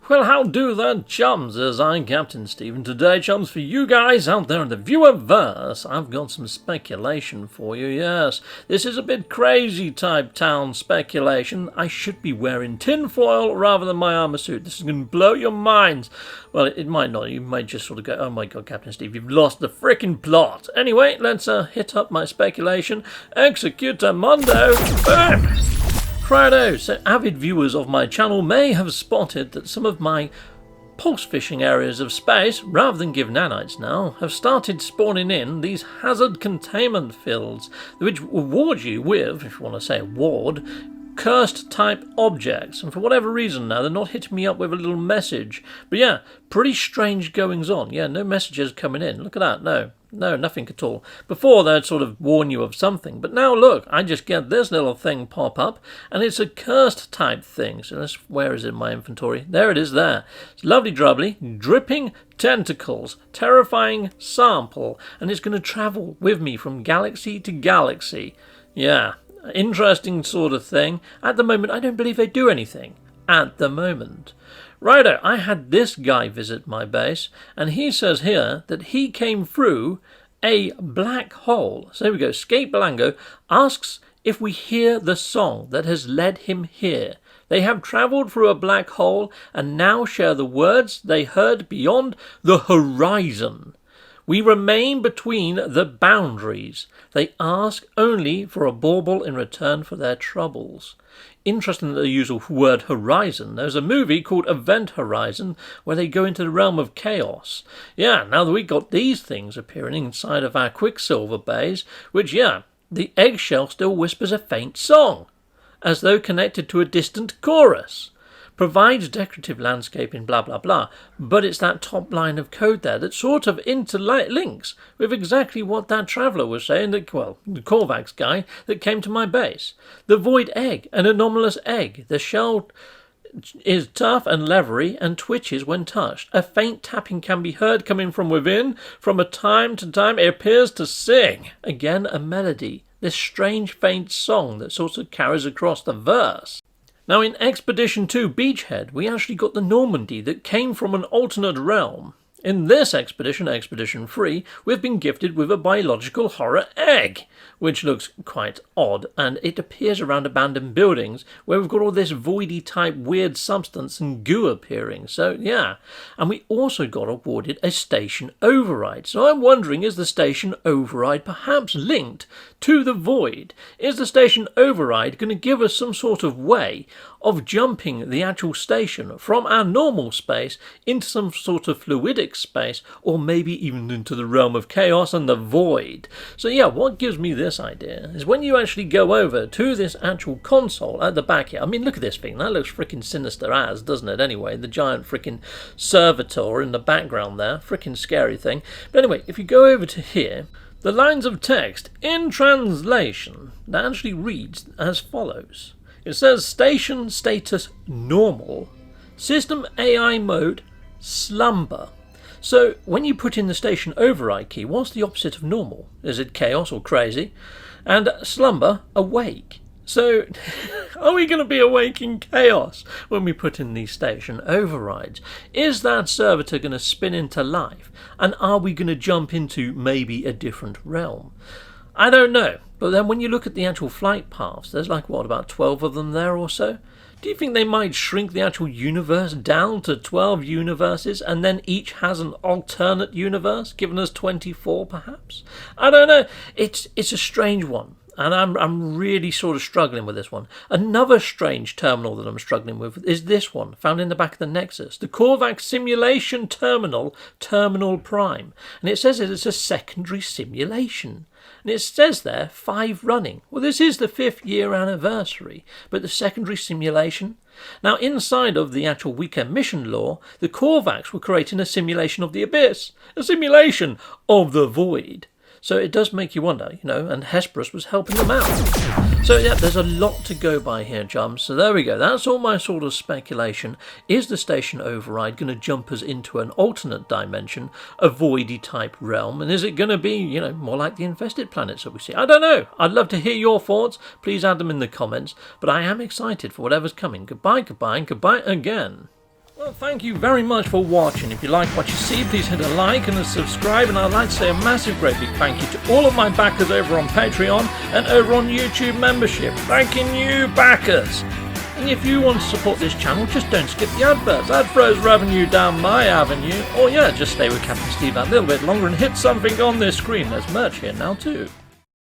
Well, how do the chums? As I'm Captain Steve, and today, chums, for you guys out there in the viewerverse, I've got some speculation for you, yes. This is a bit crazy type town speculation. I should be wearing tinfoil rather than my armor suit. This is going to blow your minds. Well, it might not. You might just sort of go, oh my god, Captain Steve, you've lost the frickin' plot. Anyway, let's hit up my speculation. Executor-mundo. Boom! Righto, so avid viewers of my channel may have spotted that some of my pulse fishing areas of space, rather than give nanites now, have started spawning in these hazard containment fields, which reward you with, if you want to say award, cursed type objects. And for whatever reason now, they're not hitting me up with a little message. But yeah, pretty strange goings on. Yeah, no messages coming in. Look at that, no, nothing at all. Before, they'd sort of warn you of something, but now look, I just get this little thing pop up, and it's a cursed type thing. So where is it in my inventory? There it is there. It's lovely drubbly, dripping tentacles, terrifying sample, and it's going to travel with me from galaxy to galaxy. Yeah, interesting sort of thing. At the moment, I don't believe they do anything. At the moment. Righto, I had this guy visit my base, and he says here that he came through a black hole. So here we go. Skate Belango asks if we hear the song that has led him here. They have travelled through a black hole and now share the words they heard beyond the horizon. We remain between the boundaries. They ask only for a bauble in return for their troubles. Interesting that they use the word horizon. There's a movie called Event Horizon where they go into the realm of chaos. Yeah, now that we got these things appearing inside of our Quicksilver base, which, yeah, the eggshell still whispers a faint song, as though connected to a distant chorus. Provides decorative landscaping, blah, blah, blah. But it's that top line of code there that sort of interlinks with exactly what that traveller was saying, that, well, the Korvax guy that came to my base. The void egg, an anomalous egg. The shell is tough and leathery and twitches when touched. A faint tapping can be heard coming from within. From a time to time it appears to sing. Again, a melody. This strange faint song that sort of carries across the verse. Now in Expedition 2 Beachhead, we actually got the Normandy that came from an alternate realm. In this expedition, Expedition 3, we've been gifted with a biological horror egg, which looks quite odd, and it appears around abandoned buildings where we've got all this voidy type weird substance and goo appearing. So yeah, and we also got awarded a station override. So I'm wondering, is the station override perhaps linked to the void? Is the station override going to give us some sort of way of jumping the actual station from our normal space into some sort of fluidic space, or maybe even into the realm of chaos and the void? So yeah, what gives me this idea is when you actually go over to this actual console at the back here. I mean, look at this thing. That looks freaking sinister as, doesn't it? Anyway, the giant freaking servitor in the background there. Freaking scary thing. But anyway, if you go over to here, the lines of text in translation, that actually reads as follows. It says station status normal, system AI mode slumber. So when you put in the station override key, what's the opposite of normal? Is it chaos or crazy? And slumber, awake. So are we going to be awake in chaos when we put in these station overrides? Is that servitor going to spin into life? And are we going to jump into maybe a different realm? I don't know. But then when you look at the actual flight paths, there's like, what, about 12 of them there or so? Do you think they might shrink the actual universe down to 12 universes and then each has an alternate universe, giving us 24 perhaps? I don't know. It's a strange one. And I'm really sort of struggling with this one. Another strange terminal that I'm struggling with is this one, found in the back of the Nexus. The Korvax Simulation Terminal, Terminal Prime. And it says it's a secondary simulation. And it says there, 5 running. Well, this is the 5th year anniversary. But the secondary simulation? Now, inside of the actual weekend mission lore, the Korvax were creating a simulation of the abyss. A simulation of the void. So it does make you wonder, you know, and Hesperus was helping them out. So yeah, there's a lot to go by here, chums. So there we go. That's all my sort of speculation. Is the station override going to jump us into an alternate dimension, a voidy type realm? And is it going to be, you know, more like the infested planets that we see? I don't know. I'd love to hear your thoughts. Please add them in the comments. But I am excited for whatever's coming. Goodbye, goodbye, and goodbye again. Well, thank you very much for watching. If you like what you see, please hit a like and a subscribe, and I'd like to say a massive great big thank you to all of my backers over on Patreon and over on YouTube membership. Thanking you, backers! And if you want to support this channel, just don't skip the adverts. That throws revenue down my avenue. Or yeah, just stay with Captain Steve that little bit longer and hit something on this screen. There's merch here now too.